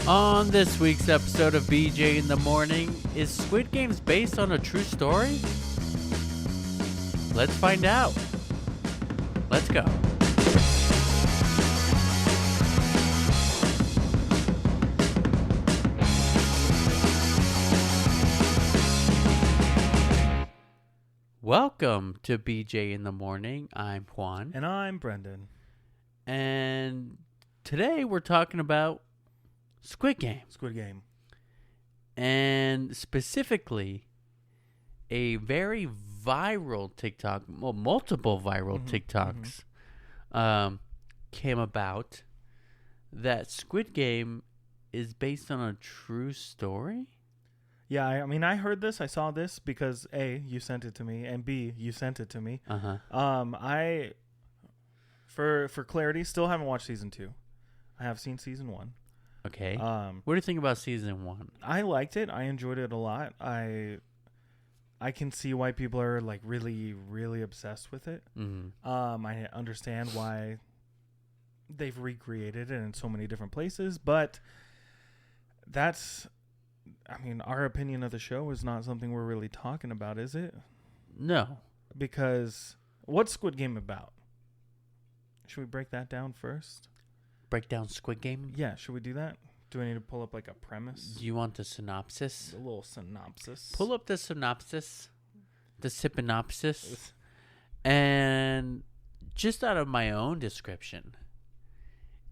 On this week's episode of BJ in the Morning, is Squid Games based on a true story? Let's find out. Let's go. Welcome to BJ in the Morning. I'm Juan. And I'm Brendan. And today we're talking about Squid Game. Squid Game. And specifically, a very viral TikTok, well, multiple viral TikToks came about that Squid Game is based on a true story. Yeah, I mean, I heard this. I saw this because A, you sent it to me, and B, you sent it to me. I, for clarity, still haven't watched season 2. I have seen season 1. Okay. What do you think about season 1? I liked it. I enjoyed it a lot. I can see why people are like really, really obsessed with it. I understand why they've recreated it in so many different places, but that's, I mean, our opinion of the show is not something we're really talking about, is it? No. Because what's Squid Game about? Should we break that down first? Break down Squid Game? Yeah, should we do that? Do I need to pull up like a premise? Do you want the synopsis? A little synopsis. Pull up the synopsis. The synopsis. And just out of my own description,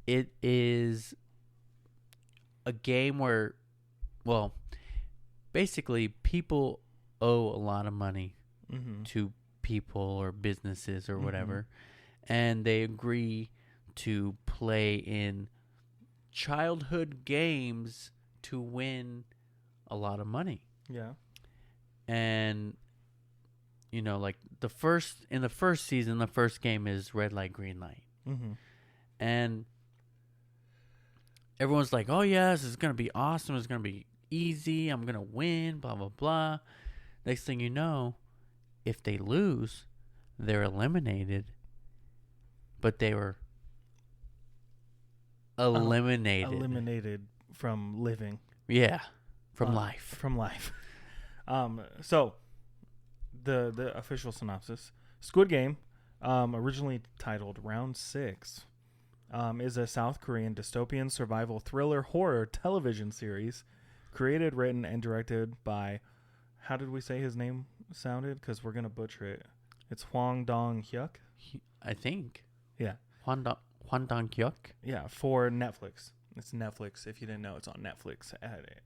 it is a game where, well, basically people owe a lot of money to people or businesses or whatever, and they agree to play in childhood games to win a lot of money. Yeah. And you know, like in the first season, the first game is red light, green light. And everyone's like, oh yeah, this is going to be awesome. It's going to be easy. I'm going to win, blah, blah, blah. Next thing you know, if they lose, they're eliminated. But they were eliminated from living. Yeah, from life. From life. So the official synopsis: Squid Game, originally titled Round 6, is a South Korean dystopian survival thriller horror television series created, written, and directed by, how did we say his name sounded? Because we're gonna butcher it. It's Hwang Dong-hyuk. I think. Yeah. Hwang Dong-hyuk. Yeah, for Netflix. It's Netflix. If you didn't know, it's on Netflix.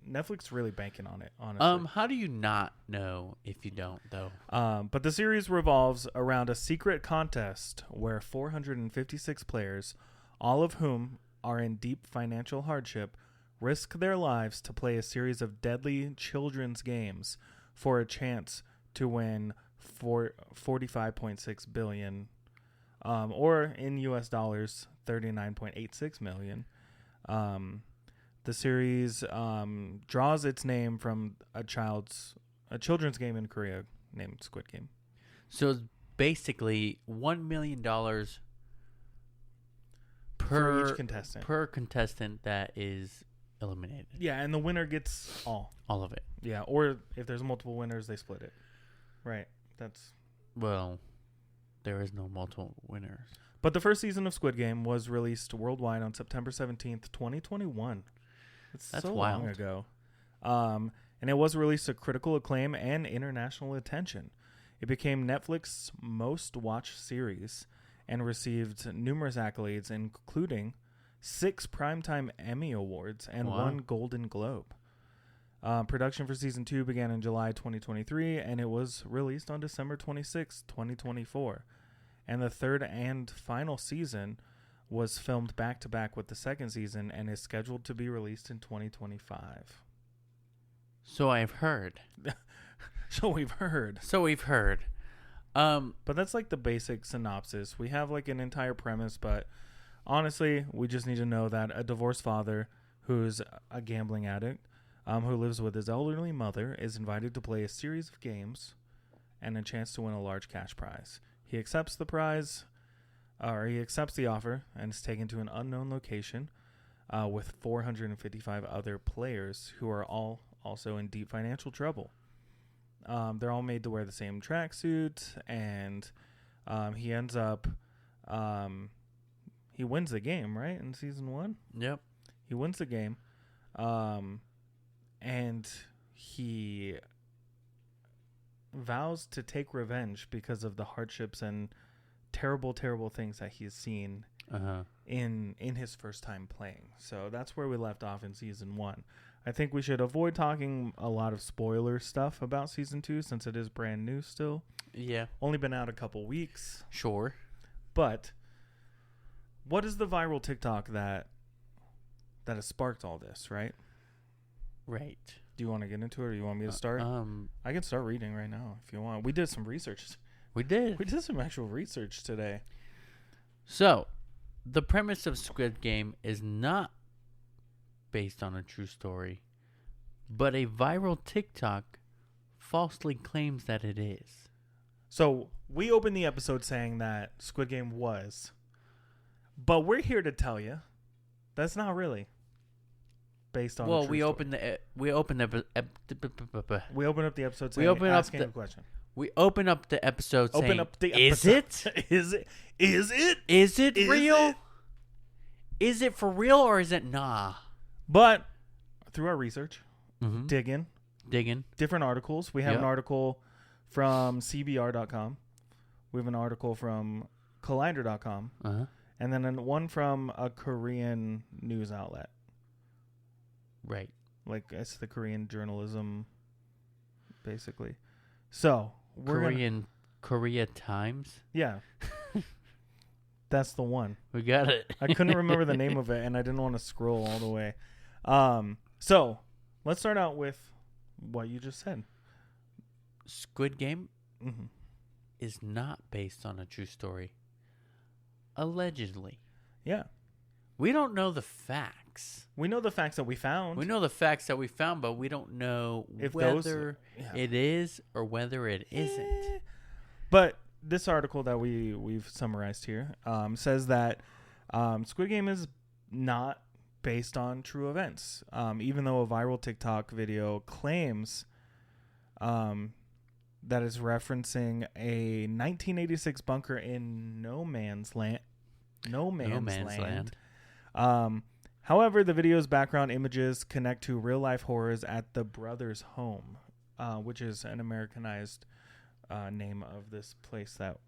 Netflix really banking on it, honestly. How do you not know if you don't, though? But the series revolves around a secret contest where 456 players, all of whom are in deep financial hardship, risk their lives to play a series of deadly children's games for a chance to win $45.6 billion, or in U.S. dollars, $39.86 million. The series draws its name from a children's game in Korea named Squid Game. So it's basically $1 million for each contestant that is eliminated. Yeah, and the winner gets all of it. Yeah, or if there's multiple winners, they split it. Right. Well, there is no multiple winners. But the first season of Squid Game was released worldwide on September 17th, 2021. That's so wild. Long ago. And it was released to critical acclaim and international attention. It became Netflix's most watched series and received numerous accolades, including 6 Primetime Emmy Awards and 1 Golden Globe. Production for season 2 began in July 2023, and it was released on December 26, 2024. And the third and final season was filmed back-to-back with the second season and is scheduled to be released in 2025. So I've heard. So we've heard. But that's like the basic synopsis. We have like an entire premise, but honestly, we just need to know that a divorced father who's a gambling addict, who lives with his elderly mother, is invited to play a series of games and a chance to win a large cash prize. He accepts the prize, or he accepts the offer, and is taken to an unknown location with 455 other players who are all also in deep financial trouble. They're all made to wear the same tracksuit, and he ends up he wins the game, right, in season 1? Yep. He wins the game, and he vows to take revenge because of the hardships and terrible, terrible things that he's seen in his first time playing. So that's where we left off in season 1. I think we should avoid talking a lot of spoiler stuff about season 2 since it is brand new still. Yeah. Only been out a couple weeks. Sure. But what is the viral TikTok that has sparked all this, right? Right. Do you want to get into it, or you want me to start? I can start reading right now if you want. We did some research. We did. We did some actual research today. So, the premise of Squid Game is not based on a true story, but a viral TikTok falsely claims that it is. So, we opened the episode saying that Squid Game was, but we're here to tell you that's not really based on. Well, we opened up the episode saying asking a question. We open up the episode saying, open up the is episode. it? Is it? Is it? Is it real? It? Is it for real or is it nah? But through our research, Mm-hmm. digging different articles. We have Yep. an article from CBR.com. We have an article from Collider.com. And then one from a Korean news outlet. Right. Like, it's the Korean journalism, basically. So, Korea Times? Yeah. That's the one. We got it. I couldn't remember the name of it, and I didn't want to scroll all the way. So, let's start out with what you just said. Squid Game Mm-hmm. is not based on a true story. Allegedly. Yeah. We don't know the facts. We know the facts that we found. We know the facts that we found, but we don't know If whether it is or whether it isn't. But this article that we've summarized here says that Squid Game is not based on true events. Even though a viral TikTok video claims that is referencing a 1986 bunker in No Man's Land. However, the video's background images connect to real-life horrors at the brothers' home, which is an Americanized name of this place that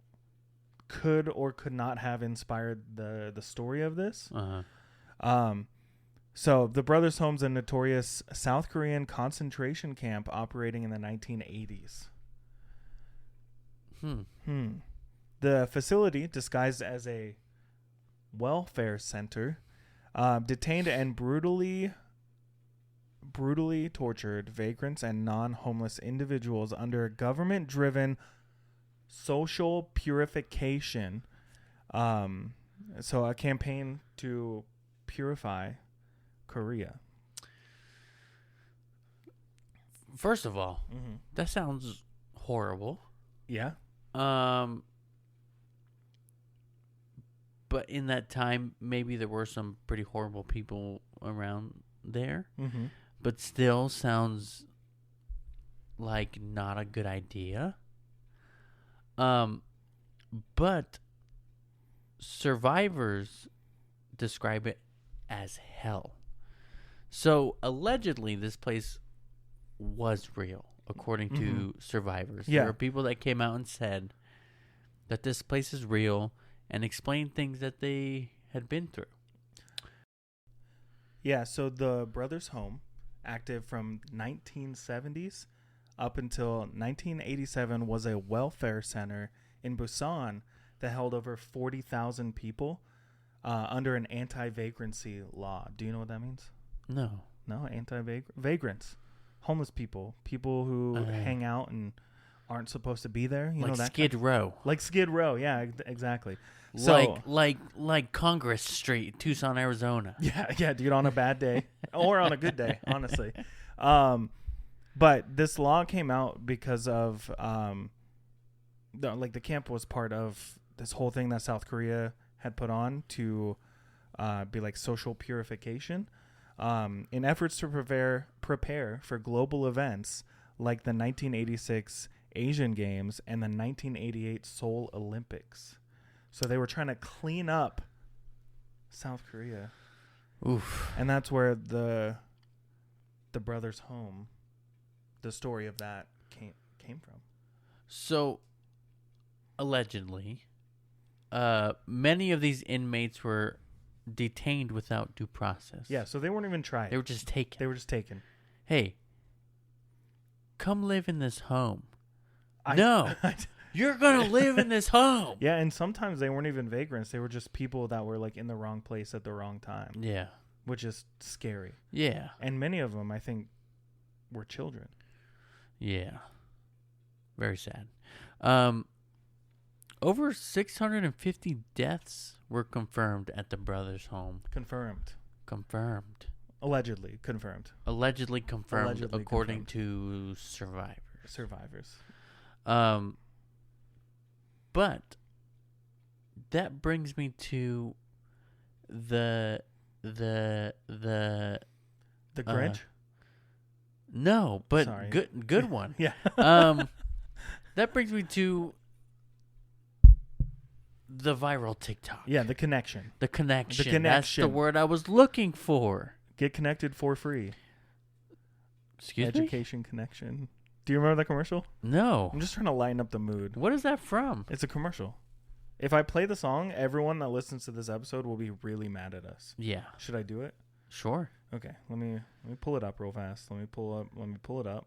could or could not have inspired the story of this. So the brothers' home's a notorious South Korean concentration camp operating in the 1980s. The facility, disguised as a welfare center, detained and brutally tortured vagrants and non-homeless individuals under government-driven social purification. So a campaign to purify Korea. First of all, that sounds horrible. Yeah. But in that time, maybe there were some pretty horrible people around there. But still sounds like not a good idea. But survivors describe it as hell. So allegedly, this place was real, according to survivors. Yeah. There are people that came out and said that this place is real and explained things that they had been through. Yeah, so the brothers' home, active from 1970s up until 1987, was a welfare center in Busan that held over 40,000 people under an anti-vagrancy law. Do you know what that means? No. No, anti-vagrants. Homeless people. People who hang out and aren't supposed to be there. You know that Skid Row. Like Skid Row, yeah, exactly. So, like Congress Street, Tucson, Arizona. Yeah, dude, on a bad day or on a good day, honestly. But this law came out because of the camp was part of this whole thing that South Korea had put on to be like social purification, in efforts to prepare for global events like the 1986 Asian Games and the 1988 Seoul Olympics. So they were trying to clean up South Korea. Oof. And that's where the Brothers' Home, the story of that came from. So, allegedly, many of these inmates were detained without due process. Yeah, so they weren't even tried. They were just taken. Hey, come live in this home. No, you're going to live in this home. Yeah, and sometimes they weren't even vagrants. They were just people that were like in the wrong place at the wrong time. Yeah. Which is scary. Yeah. And many of them, I think, were children. Yeah. Very sad. Over 650 deaths were confirmed at the brothers' home. Confirmed. Allegedly confirmed, according to survivors. But that brings me to the Grinch? No, but Sorry. good one. Yeah. That brings me to the viral TikTok. Yeah, the connection. The connection. That's the word I was looking for. Get connected for free. Excuse me? Education connection. Do you remember that commercial? No. I'm just trying to lighten up the mood. What is that from? It's a commercial. If I play the song, everyone that listens to this episode will be really mad at us. Yeah. Should I do it? Sure. Okay. Let me pull it up real fast. Let me pull it up.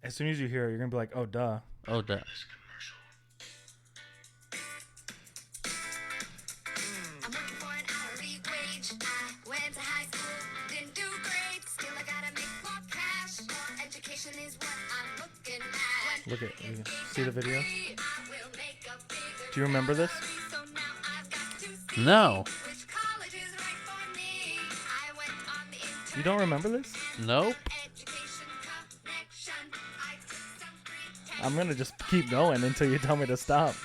As soon as you hear it, you're gonna be like, "Oh, duh." Oh, duh. Look at, see the video? Do you remember this? No. You don't remember this? Nope. I'm going to just keep going until you tell me to stop.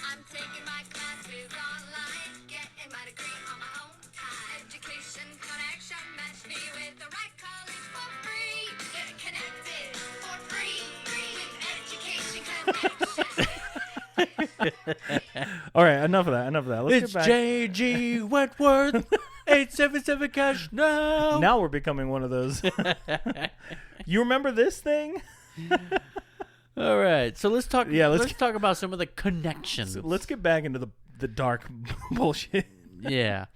All right, enough of that. Let's get back. J.G. Wentworth, 877 cash now. Now we're becoming one of those. You remember this thing? All right, so let's talk. Yeah, let's talk about some of the connections. So let's get back into the dark bullshit. Yeah,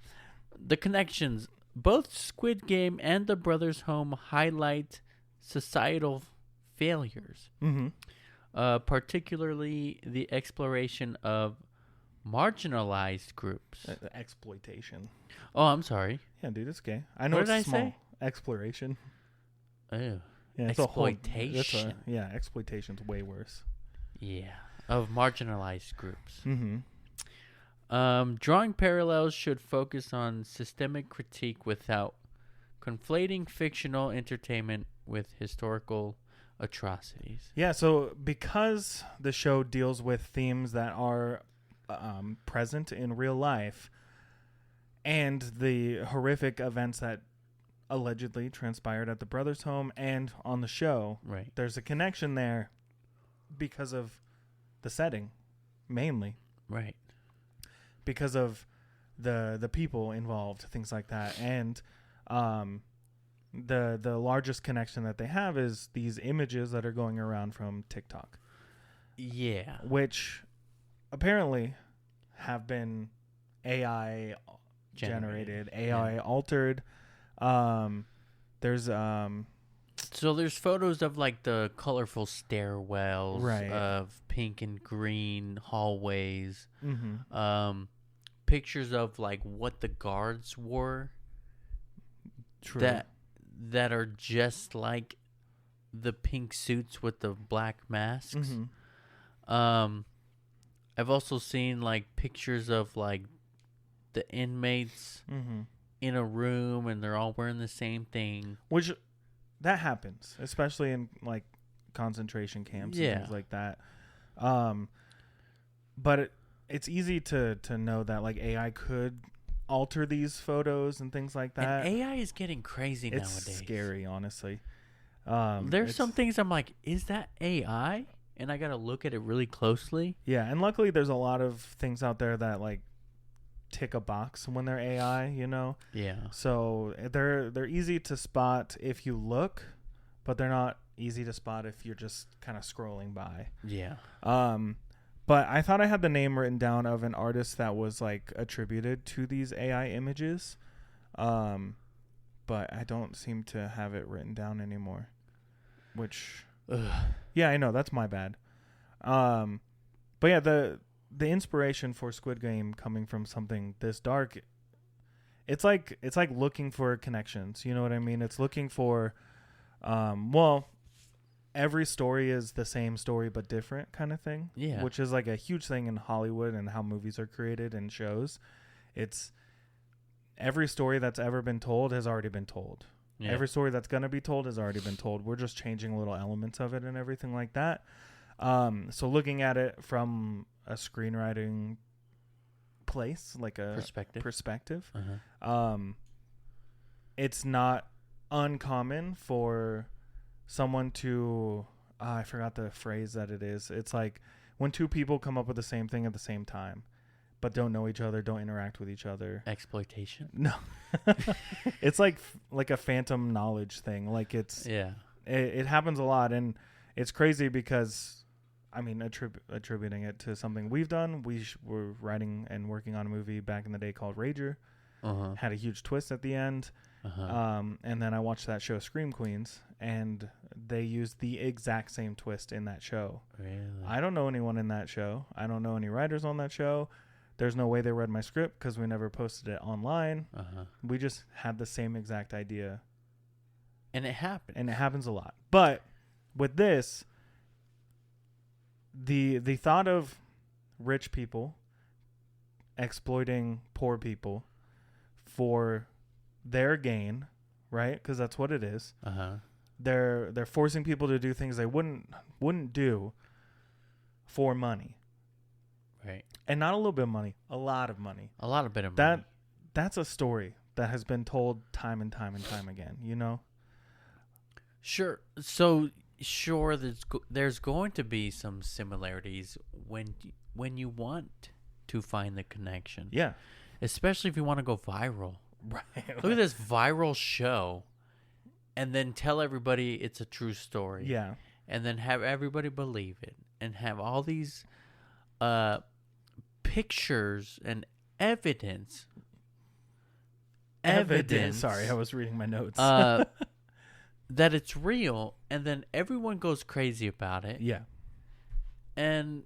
the connections. Both Squid Game and The Brothers' Home highlight societal failures. Mm-hmm. Particularly the exploration of marginalized groups. Exploitation. Oh, I'm sorry. Yeah, dude, it's gay. I know what it's did I small. say? Exploration. Oh. Yeah, exploitation. Yeah, exploitation's way worse. Yeah, of marginalized groups. Mm-hmm. Drawing parallels should focus on systemic critique without conflating fictional entertainment with historical atrocities. Yeah, so because the show deals with themes that are present in real life and the horrific events that allegedly transpired at the brothers' home and on the show, right, there's a connection there because of the setting, mainly. Right. Because of the people involved, things like that. And the largest connection that they have is these images that are going around from TikTok. Yeah. Which apparently have been AI generated, AI altered. There's so there's photos of like the colorful stairwells, right, of pink and green hallways. Mm-hmm. Pictures of like what the guards wore. True. That are just like the pink suits with the black masks. Mm-hmm. I've also seen like pictures of like the inmates mm-hmm. in a room and they're all wearing the same thing. Which that happens, especially in like concentration camps and things like that. But it's easy to know that like AI could alter these photos and things like that. And AI is getting crazy nowadays. It's scary, honestly. There's some things I'm like, is that AI? And I got to look at it really closely. Yeah, and luckily there's a lot of things out there that like tick a box when they're AI, you know? Yeah. So they're easy to spot if you look, but they're not easy to spot if you're just kind of scrolling by. Yeah. But I thought I had the name written down of an artist that was like attributed to these AI images. But I don't seem to have it written down anymore. Which yeah, I know, that's my bad. But yeah, the inspiration for Squid Game coming from something this dark, it's like looking for connections, you know what I mean? It's looking for every story is the same story but different kind of thing. Yeah. Which is like a huge thing in Hollywood and how movies are created and shows. It's every story that's ever been told has already been told. Yeah. Every story that's going to be told has already been told. We're just changing little elements of it and everything like that. So looking at it from a screenwriting place, like a perspective, it's not uncommon for someone to I forgot the phrase that it is. It's like when two people come up with the same thing at the same time but don't know each other, don't interact with each other. Exploitation? No. It's like a phantom knowledge thing. Like it happens a lot, and it's crazy because I mean attributing it to something we've done. We were writing and working on a movie back in the day called Rager. Had a huge twist at the end. And then I watched that show Scream Queens, and they used the exact same twist in that show. Really? I don't know anyone in that show. I don't know any writers on that show. There's no way they read my script because we never posted it online. We just had the same exact idea. And it happened. And it happens a lot. But with this, the thought of rich people exploiting poor people for their gain, right? Because that's what it is. They're forcing people to do things they wouldn't do for money. Right. And not a little bit of money, a lot of money. A lot of bit of money. That's a story that has been told time and time and time again, you know? Sure. So, sure, there's going to be some similarities when you want to find the connection. Yeah. Especially if you want to go viral. Right. Look at this viral show and then tell everybody it's a true story. Yeah. And then have everybody believe it and have all these pictures and evidence. Sorry, I was reading my notes. That it's real, and then everyone goes crazy about it. Yeah. And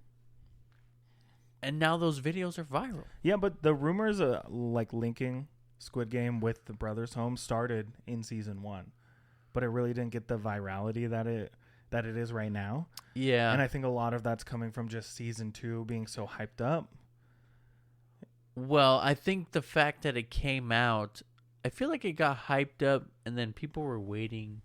now those videos are viral. Yeah, but the rumors like linking Squid Game with the Brothers Home started in season 1, but it really didn't get the virality that it is right now. Yeah. And I think a lot of that's coming from just season 2 being so hyped up. Well, I think the fact that it came out, I feel like it got hyped up and then people were waiting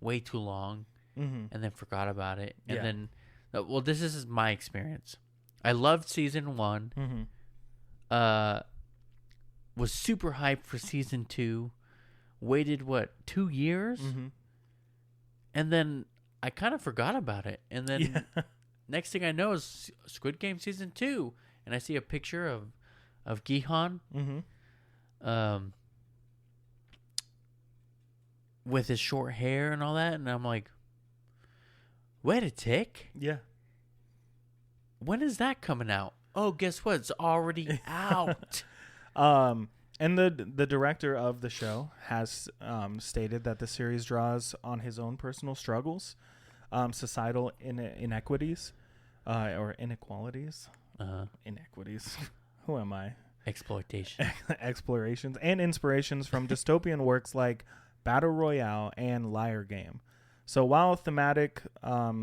way too long and then forgot about it. And then, well, this is my experience. I loved season 1. Was super hyped for season 2. Waited, 2 years? And then I kind of forgot about it. And then next thing I know is Squid Game season 2. And I see a picture of Gihan. With his short hair and all that. And I'm like, wait a tick. Yeah. When is that coming out? Oh, guess what? It's already out. And the director of the show has stated that the series draws on his own personal struggles, societal inequities, or inequalities. Inequities. Who am I? Exploitation. Explorations and inspirations from dystopian works like Battle Royale and Liar Game. So while thematic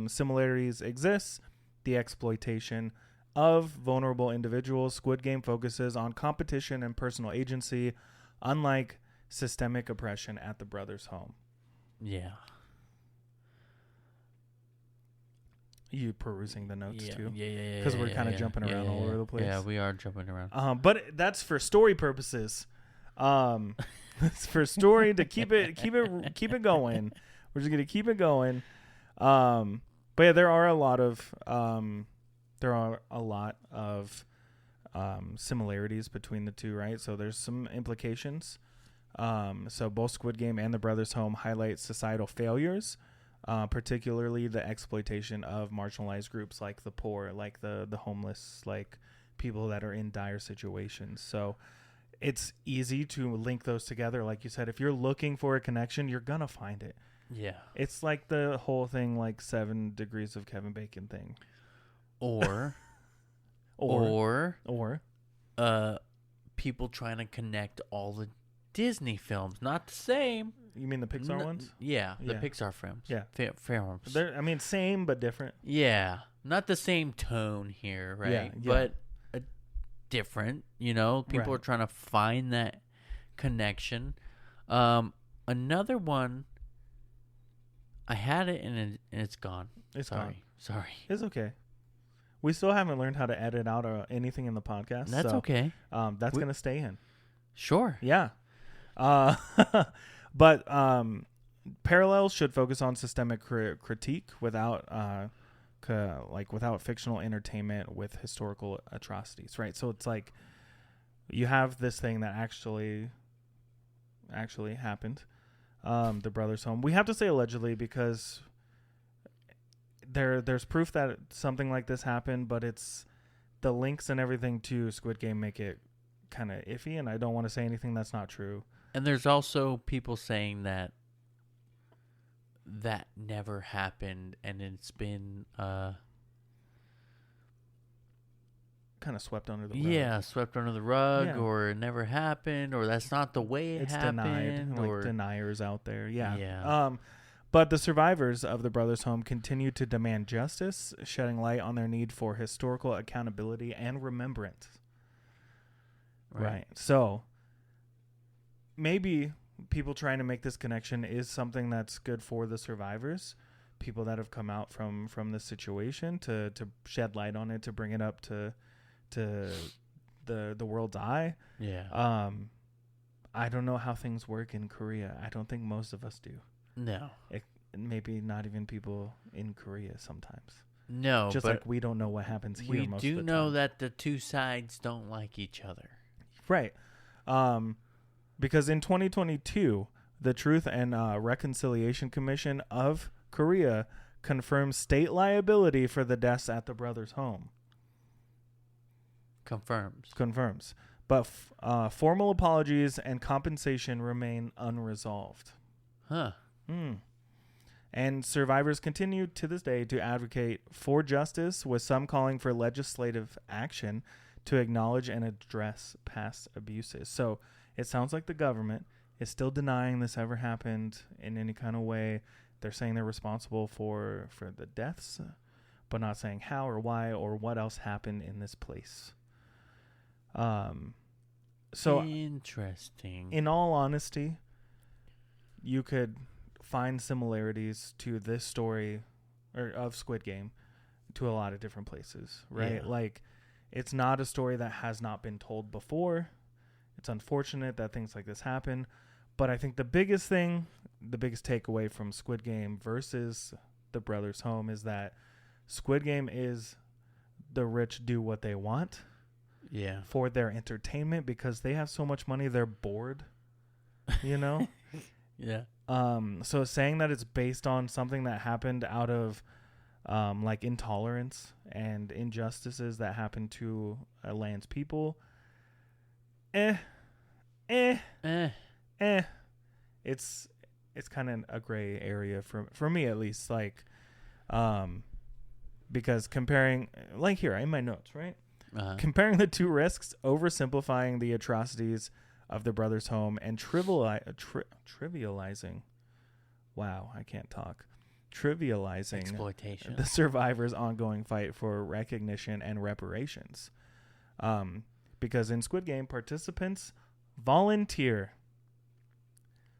similarities exist, the exploitation of vulnerable individuals, Squid Game focuses on competition and personal agency, unlike systemic oppression at the Brothers Home. Yeah. You perusing the notes too? Yeah. Because we're kind of jumping around all over the place. Yeah, we are jumping around. But that's for story purposes. It's for story to keep it going. We're just gonna keep it going. But yeah, there are a lot of similarities between the two, right? So there's some implications. So both Squid Game and The Brothers Home highlight societal failures, particularly the exploitation of marginalized groups like the poor, like the homeless, like people that are in dire situations. So it's easy to link those together. Like you said, if you're looking for a connection, you're going to find it. Yeah. It's like the whole thing, like 7 Degrees of Kevin Bacon thing. Or people trying to connect all the Disney films. Not the same. You mean the Pixar ones? Yeah, the Pixar films. Yeah. Films. Same but different. Yeah. Not the same tone here, right? Yeah. But different, People are trying to find that connection. Another one, I had it and it's gone. Sorry. It's okay. We still haven't learned how to edit out anything in the podcast. That's okay. That's going to stay in. Sure. Yeah. But parallels should focus on systemic critique without fictional entertainment with historical atrocities, right? So it's like you have this thing that actually happened. The Brothers Home. We have to say allegedly because there's proof that something like this happened, but it's the links and everything to Squid Game make it kind of iffy, and I don't want to say anything that's not true. And there's also people saying that never happened, and it's been kind of swept under the rug. Yeah, swept under the rug, or it never happened, or that's not the way it happened. Denied, or deniers out there. Yeah. But the survivors of the Brothers Home continue to demand justice, shedding light on their need for historical accountability and remembrance. Right. So maybe people trying to make this connection is something that's good for the survivors, people that have come out from this situation, to shed light on it, to bring it up to the world's eye. Yeah. I don't know how things work in Korea. I don't think most of us do. No. Maybe not even people in Korea sometimes. No. Just like we don't know what happens here most of the time. We do know that the two sides don't like each other. Right. Because in 2022, the Truth and Reconciliation Commission of Korea confirmed state liability for the deaths at the Brothers Home. Confirms. But formal apologies and compensation remain unresolved. Huh. And survivors continue to this day to advocate for justice, with some calling for legislative action to acknowledge and address past abuses. So it sounds like the government is still denying this ever happened in any kind of way. They're saying they're responsible for the deaths, but not saying how or why or what else happened in this place. So interesting. In all honesty, you could find similarities to this story of Squid Game to a lot of different places, right? Yeah. Like, it's not a story that has not been told before. It's unfortunate that things like this happen, but I think the biggest takeaway from Squid Game versus The Brothers Home is that Squid Game is the rich do what they want. Yeah. For their entertainment, because they have so much money, they're bored, Yeah. So saying that it's based on something that happened out of like intolerance and injustices that happened to a land's people, it's kind of a gray area for me, at least, like because comparing, like here in my notes, right? Comparing the two risks, oversimplifying the atrocities of the Brothers Home and trivializing. Wow, I can't talk. Trivializing exploitation, the survivors' ongoing fight for recognition and reparations. Because in Squid Game, participants volunteer.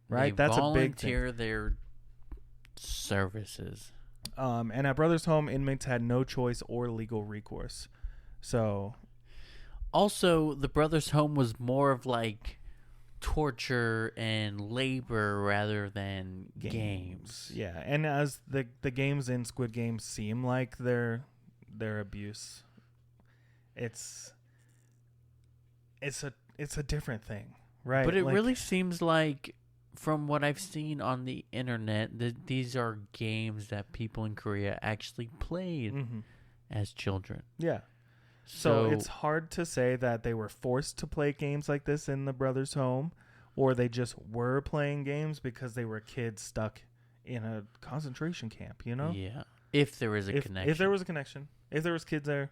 Right, that's a big thing. Volunteer their services. And at Brothers Home, inmates had no choice or legal recourse. So, Also, the Brothers Home was more of like torture and labor rather than games. Yeah, and as the games in Squid Game seem like their abuse, it's a different thing, right? But it really seems like, from what I've seen on the internet, that these are games that people in Korea actually played as children. Yeah. So it's hard to say that they were forced to play games like this in the Brothers' Home, or they just were playing games because they were kids stuck in a concentration camp, you know? Yeah. If there is a connection. If there was a connection. If there was kids there,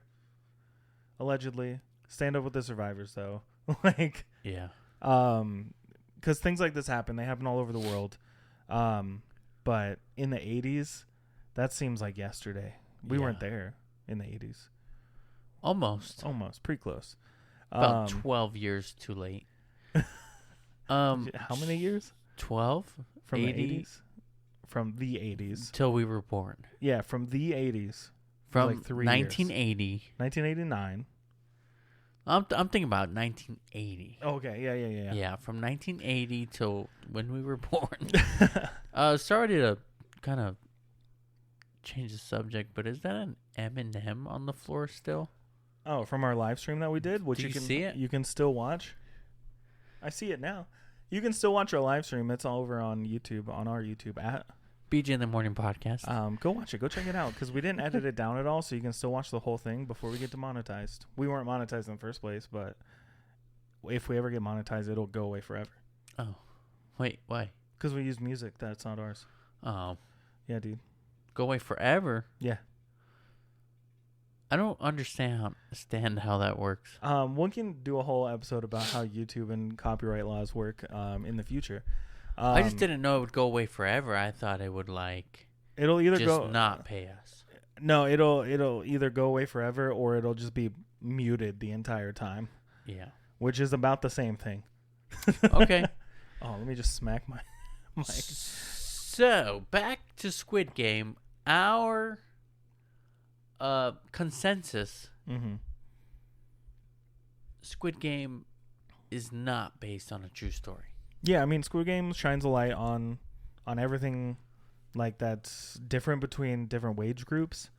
allegedly. Stand up with the survivors, though. Like, yeah. Because things like this happen. They happen all over the world. But in the 80s, that seems like yesterday. We weren't there in the 80s. Almost. Pretty close. About 12 years too late. How many years? 12? From 80? the 80s? From the 80s. Till we were born. Yeah, from the 80s. From like 3 1980. years. 1989. I'm thinking about 1980. Okay, yeah. Yeah, from 1980 till when we were born. Sorry to kind of change the subject, but is that an M&M on the floor still? Oh, from our live stream that we did, which Do you see it? You can still watch. I see it now. You can still watch our live stream. It's all over on YouTube, on our YouTube at BJ in the Morning Podcast. Go watch it. Go check it out, because we didn't edit it down at all, so you can still watch the whole thing before we get demonetized. We weren't monetized in the first place, but if we ever get monetized, it'll go away forever. Oh, wait, why? Because we use music that's not ours. Oh, yeah, dude. Go away forever. Yeah. I don't understand how that works. One can do a whole episode about how YouTube and copyright laws work in the future. I just didn't know it would go away forever. I thought it would it'll either just not pay us. No, it'll either go away forever, or it'll just be muted the entire time. Yeah. Which is about the same thing. Okay. Oh, let me just smack my mic. So, back to Squid Game. Our consensus, Squid Game is not based on a true story. Yeah, I mean, Squid Game shines a light on everything like that's different between different wage groups.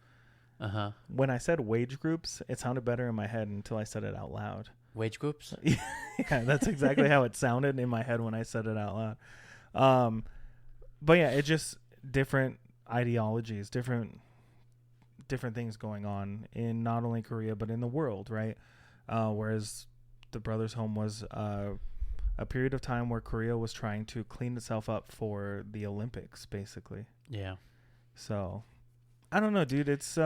When I said wage groups, it sounded better in my head until I said it out loud. Wage groups? Yeah, that's exactly how it sounded in my head when I said it out loud. But yeah, it just different ideologies, different things going on in not only Korea but in the world, right? Whereas the Brothers' Home was a period of time where Korea was trying to clean itself up for the Olympics, basically. Yeah. So, I don't know, dude. It's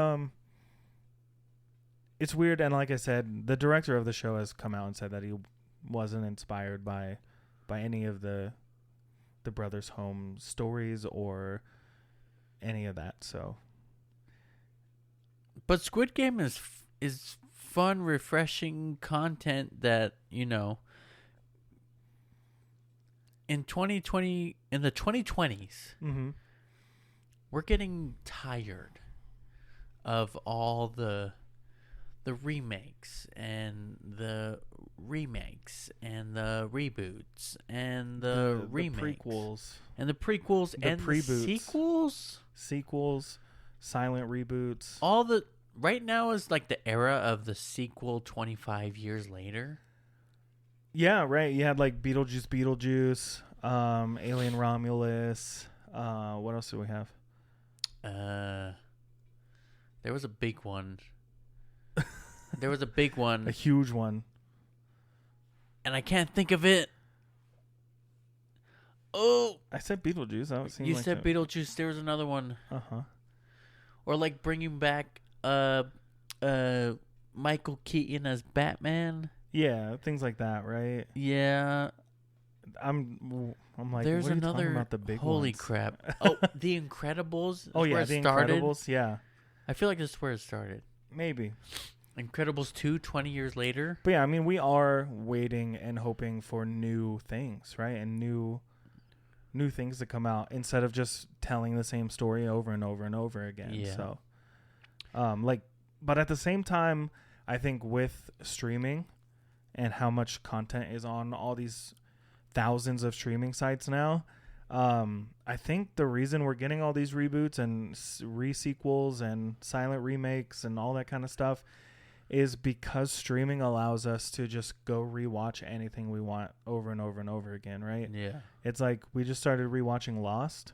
weird, and like I said, the director of the show has come out and said that he wasn't inspired by any of the Brothers' Home stories or any of that. So, but Squid Game is fun, refreshing content that, in 2020, in the 2020s, we're getting tired of all the remakes and the remakes and the reboots and the remakes, the prequels and the prequels and the sequels, silent reboots. Right now is like the era of the sequel 25 years later. Yeah, right. You had like Beetlejuice, Alien Romulus. What else do we have? There was a big one. A huge one. And I can't think of it. Oh, I said Beetlejuice. You said Beetlejuice. There was another one. Or like bringing back Michael Keaton as Batman. Yeah, things like that, right? Yeah. I'm like, there's what are you another talking about the big holy ones? crap. Oh, The Incredibles. Oh yeah, The Incredibles. Yeah. I feel like this is where it started. Maybe. Incredibles 2, 20 years later. But yeah, I mean, we are waiting and hoping for new things, right? And new things to come out instead of just telling the same story over and over and over again. Yeah. So, but at the same time, I think with streaming and how much content is on all these thousands of streaming sites now, I think the reason we're getting all these reboots and re-sequels and silent remakes and all that kind of stuff is because streaming allows us to just go rewatch anything we want over and over and over again, right? Yeah. It's like we just started rewatching Lost,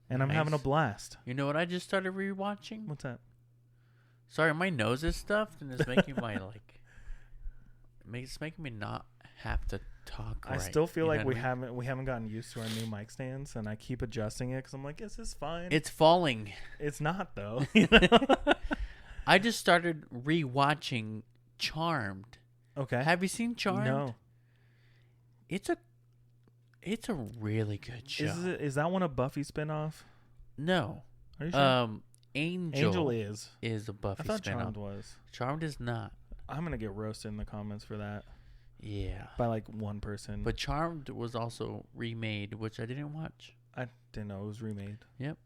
and I'm having a blast. You know what I just started rewatching? What's that? Sorry, my nose is stuffed, and it's making my it's making me not have to talk. I still feel like we haven't gotten used to our new mic stands, and I keep adjusting it because I'm like, is this fine? It's falling. It's not though. I just started rewatching Charmed. Okay. Have you seen Charmed? No. It's a really good show. Is that one a Buffy spinoff? No. Are you sure? Angel is a Buffy I thought spinoff. Charmed was. Charmed is not. I'm gonna get roasted in the comments for that. Yeah. By like one person. But Charmed was also remade, which I didn't watch. I didn't know it was remade. Yep.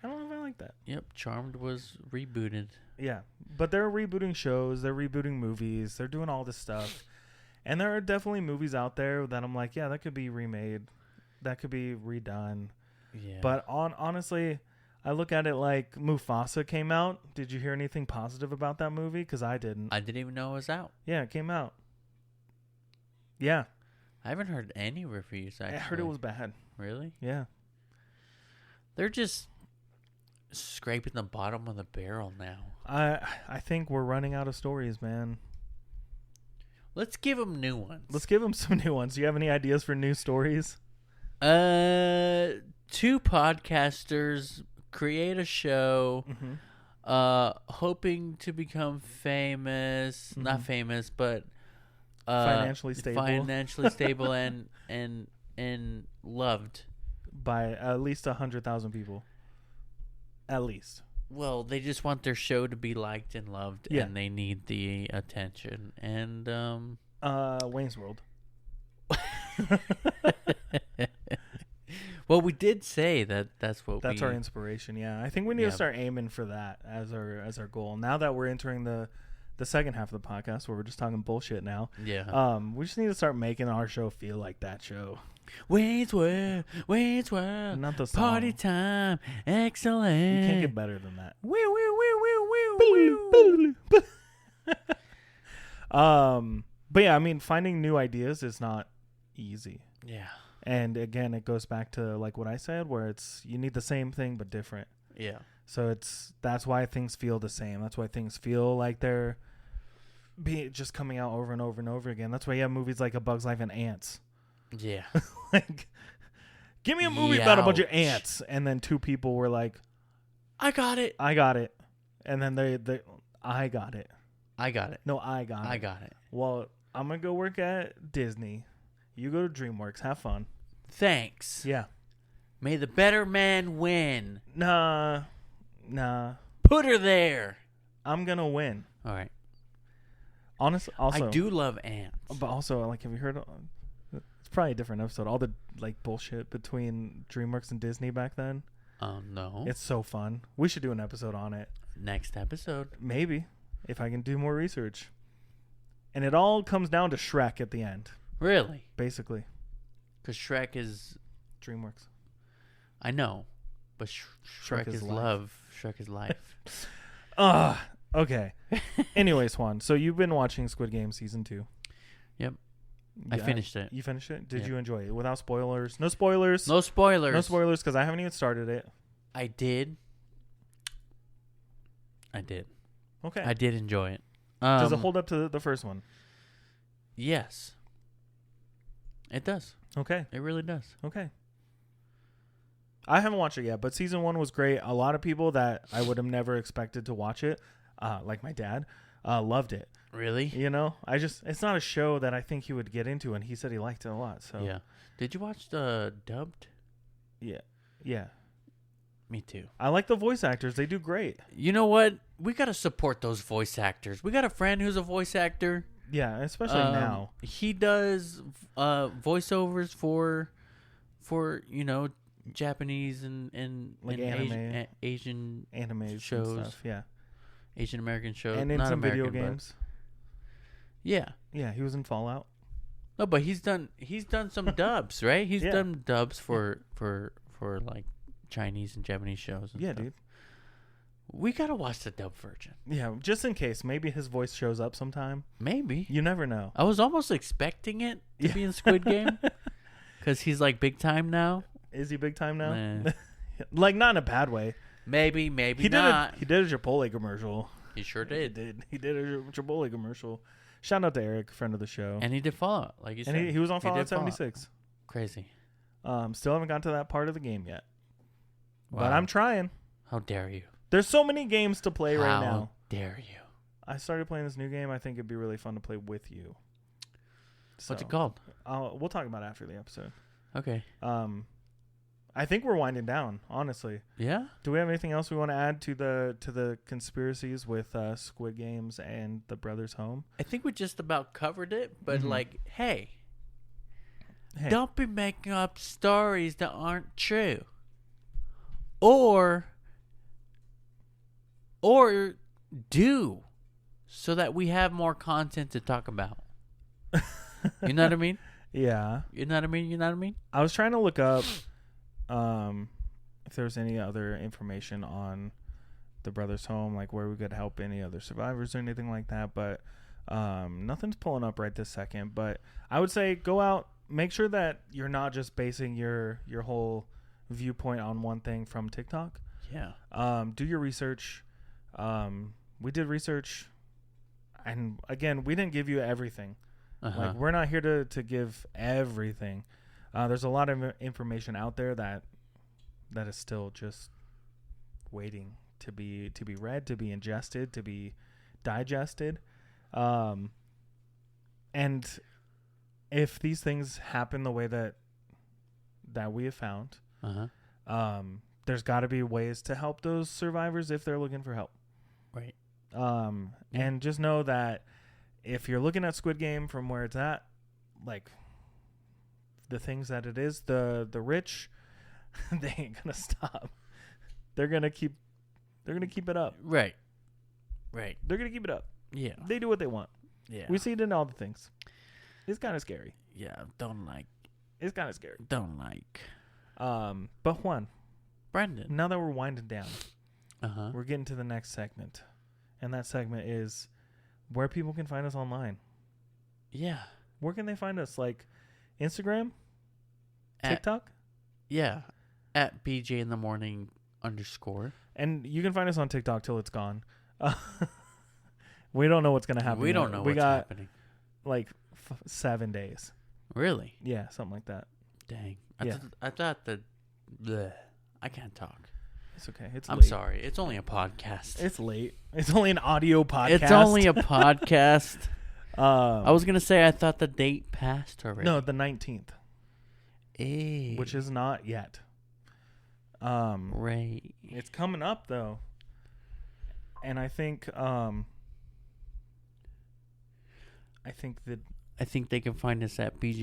I don't know if I like that. Yep. Charmed was rebooted. Yeah. But they're rebooting shows. They're rebooting movies. They're doing all this stuff. And there are definitely movies out there that I'm like, yeah, that could be remade. That could be redone. Yeah. But honestly, I look at it like Mufasa came out. Did you hear anything positive about that movie? Because I didn't. I didn't even know it was out. Yeah, it came out. Yeah. I haven't heard any reviews, actually. I heard it was bad. Really? Yeah. They're just scraping the bottom of the barrel now. I think we're running out of stories, man. Let's give them new ones. Let's give them some new ones. Do you have any ideas for new stories? 2 podcasters create a show, hoping to become famous. Not famous, but financially stable and loved by at least 100,000 people. At least. Well, they just want their show to be liked and loved, and they need the attention. And Wayne's World. Well, we did say that's our inspiration. Yeah, I think we need to start aiming for that as our goal. Now that we're entering the second half of the podcast, where we're just talking bullshit now. Yeah. We just need to start making our show feel like that show. Wayne's World, not the song. Party time, excellent. You can't get better than that. But yeah, I mean, finding new ideas is not easy. Yeah. And again, it goes back to like what I said, where you need the same thing but different. Yeah. So that's why things feel the same. That's why things feel like they're just coming out over and over and over again. That's why you have movies like A Bug's Life and Ants. Yeah. Like, give me a movie about a bunch of ants, and then 2 people were like, I got it. And then I got it. No, I got it. Well, I'm going to go work at Disney. You go to DreamWorks. Have fun. Thanks. Yeah. May the better man win. Nah. Put her there. I'm going to win. All right. Honestly, also, I do love ants. But also, like, have you heard... It's probably a different episode. All the, like, bullshit between DreamWorks and Disney back then. No. It's so fun. We should do an episode on it. Next episode. Maybe. If I can do more research. And it all comes down to Shrek at the end. Really? Basically. Because Shrek is... DreamWorks. I know. But Shrek is love. Shrek is life. Okay. Anyways, Juan. So you've been watching Squid Game Season 2. Yep. I finished it. You finished it? Did you enjoy it? Without spoilers? No spoilers. No spoilers. No spoilers because I haven't even started it. I did. Okay. I did enjoy it. Does it hold up to the first one? Yes. It does. Okay. It really does. Okay. I haven't watched it yet, but Season 1 was great. A lot of people that I would have never expected to watch it, like my dad, loved it. Really? You know, it's not a show that I think he would get into, and he said he liked it a lot. So yeah. Did you watch the dubbed? Yeah. Yeah. Me too. I like the voice actors. They do great. You know what? We got to support those voice actors. We got a friend who's a voice actor. Yeah, especially now. He does voiceovers for for Japanese and Like and Asian animes shows, and stuff. Yeah, Asian American shows, and in not some American, video games. Yeah. Yeah, he was in Fallout. No, but he's done some dubs, right? He's done dubs for like Chinese and Japanese shows. And Yeah, stuff. dude. We gotta watch the dub version. Yeah, just in case. Maybe his voice shows up sometime. Maybe. You never know. I was almost expecting it to be in Squid Game because he's like big time now. Is he big time now? Nah. Like, not in a bad way. Maybe not. He did a Chipotle commercial. He sure did. He did a Chipotle commercial. Shout out to Eric, friend of the show. And he did Fallout, like you said. And he was on Fallout did Fallout. 76. Crazy. Still haven't got to that part of the game yet. Wow. But I'm trying. How dare you? There's so many games to play right now. How dare you? I started playing this new game. I think it'd be really fun to play with you. What's it called? We'll talk about it after the episode. Okay. I think we're winding down, honestly. Yeah? Do we have anything else we want to add to the conspiracies with Squid Games and the Brothers Home? I think we just about covered it, but hey, Hey. don't be making up stories that aren't true. Or do, so that we have more content to talk about. You know what I mean? Yeah. You know what I mean? I was trying to look up if there's any other information on the Brothers Home, like where we could help any other survivors or anything like that, but nothing's pulling up right this second. But I would say go out, make sure that you're not just basing your whole viewpoint on one thing from TikTok. Yeah. Do your research. We did research, and again, we didn't give you everything. Like, we're not here to give everything. There's a lot of information out there that is still just waiting to be read, to be ingested, to be digested. And if these things happen the way that we have found, there's got to be ways to help those survivors if they're looking for help. Right. And just know that if you're looking at Squid Game from where it's at, like the things that it is, the rich, they ain't gonna stop. They're gonna keep it up. Right. They're gonna keep it up. Yeah. They do what they want. Yeah. We see it in all the things. It's kind of scary. Yeah. It's kind of scary. But Juan, Brendan, now that we're winding down, Uh-huh. we're getting to the next segment. And that segment is where people can find us online. Yeah. Where can they find us? Like Instagram? At, TikTok? yeah. At BJ in the morning _. And you can find us on TikTok till it's gone. We don't know what's going to happen. We don't know what's happening. Like 7 days. Really? Yeah, something like that. Dang. Yeah. I thought that... Bleh, I can't talk. It's okay. I'm late. sorry. It's only a podcast. It's late. It's only an audio podcast. It's only a podcast. I I was going to say I thought the date passed already. No, the 19th. Hey. Which is not yet. Right. It's coming up, though. And I think I think they can find us at BJ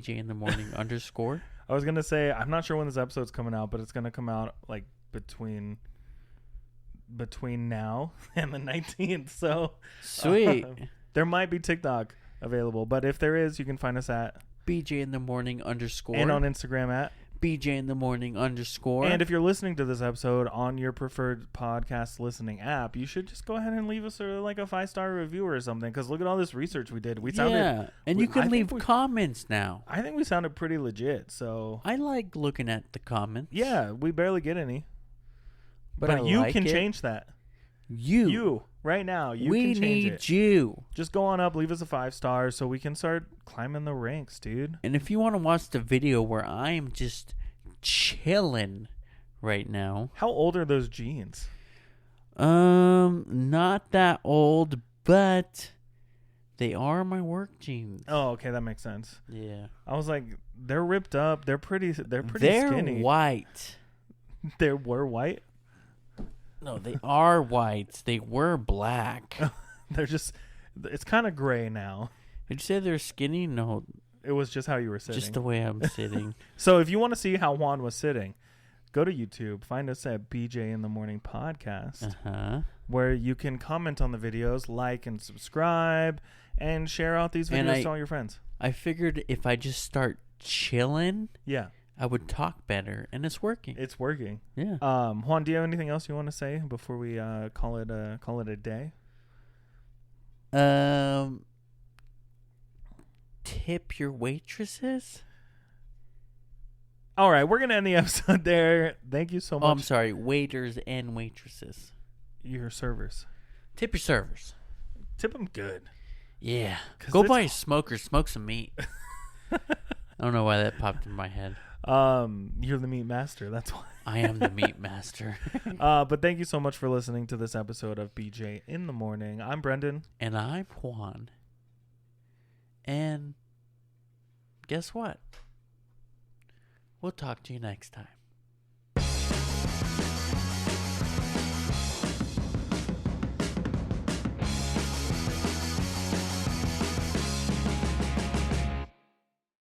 in the morning _. I was going to say, I'm not sure when this episode's coming out, but it's going to come out like between now and the 19th. So Sweet. There might be TikTok available, but if there is, you can find us at BJ in the morning _ and on Instagram at BJ in the morning _ And if you're listening to this episode on your preferred podcast listening app, you should just go ahead and leave us a 5-star review or something. Because look at all this research we did. And you can leave comments now. I think we sounded pretty legit. So I like looking at the comments. Yeah, we barely get any, but you like can it. change that. You right now, you we can change need it. you. Just go on up, leave us a 5-star, so we can start climbing the ranks, dude. And if you want to watch the video where I am just chilling right now. How old are those jeans? Not that old, but they are my work jeans. Oh, okay, that makes sense. Yeah. I was like, they're ripped up. They're pretty They're skinny. white. They were white? No, they are white. They were black. They're just, it's kind of gray now. Did you say they're skinny? No. It was just how you were sitting. Just the way I'm sitting. So if you want to see how Juan was sitting, go to YouTube. Find us at BJ in the Morning Podcast, where you can comment on the videos, like and subscribe, and share out these videos to all your friends. I figured if I just start chilling, yeah, I would talk better, and it's working. It's working. Yeah. Juan, do you have anything else you want to say before we call it a day? Tip your waitresses. All right, we're gonna end the episode there. Thank you so much. Oh, I'm sorry, waiters and waitresses. Your servers. Tip your servers. Tip them good. Yeah. Go buy a smoker. Smoke some meat. I don't know why that popped in my head. You're the meat master. That's why. I am the meat master. But thank you so much for listening to this episode of BJ in the Morning. I'm Brendan. And I'm Juan. And guess what? We'll talk to you next time.